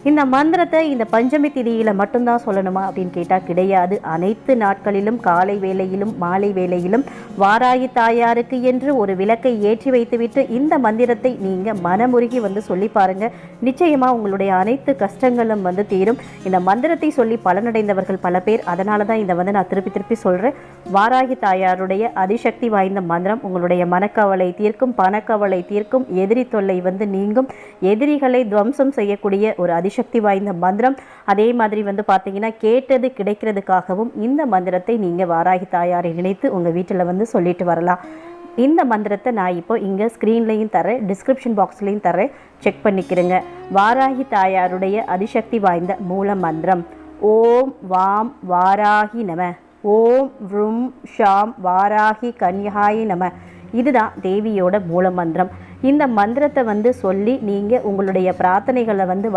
இந்த மந்திரத்தை இந்த பஞ்சமி திதியில மட்டும்தான் சொல்லணுமா அப்படின்னு கேட்டால் கிடையாது. அனைத்து நாட்களிலும் காலை வேளையிலும் மாலை வேளையிலும் வாராகி தாயாருக்கு என்று ஒரு விளக்கை ஏற்றி வைத்துவிட்டு இந்த மந்திரத்தை நீங்கள் மனமுருகி சொல்லி பாருங்க. நிச்சயமா உங்களுடைய அனைத்து கஷ்டங்களும் தீரும். இந்த மந்திரத்தை சொல்லி பலனடைந்தவர்கள் பல பேர். அதனால தான் இதை நான் திருப்பி சொல்கிறேன். வாராகி தாயாருடைய அதிசக்தி வாய்ந்த மந்திரம் உங்களுடைய மனக்கவலை தீர்க்கும், பணக்கவலை தீர்க்கும், எதிரி தொல்லை நீங்கும், எதிரிகளை துவம்சம் செய்யக்கூடிய ஒரு அதிசக்தி வாய்ந்த மந்திரம். அதே மாதிரி பார்த்தீங்கன்னா கேட்டது கிடைக்கிறதுக்காகவும் இந்த மந்திரத்தை நீங்கள் வாராகி தாயாரை நினைத்து உங்கள் வீட்டில் சொல்லிட்டு வரலாம். இந்த மந்திரத்தை நான் இப்போ இங்கே ஸ்க்ரீன்லையும் தரேன், டிஸ்கிரிப்ஷன் பாக்ஸ்லையும் தரேன், செக் பண்ணிக்கிறேங்க. வாராகி தாயாருடைய அதிசக்தி வாய்ந்த மூல மந்திரம் ஓம் வாம் வாராகி நம, ஓம் வ்ரும் ஷாம் வாராகி கன்யாயி நம. இதுதான் தேவியோட மூல மந்திரம். இந்த மந்திரத்தை சொல்லி நீங்கள் உங்களுடைய பிரார்த்தனைகளை வாராகி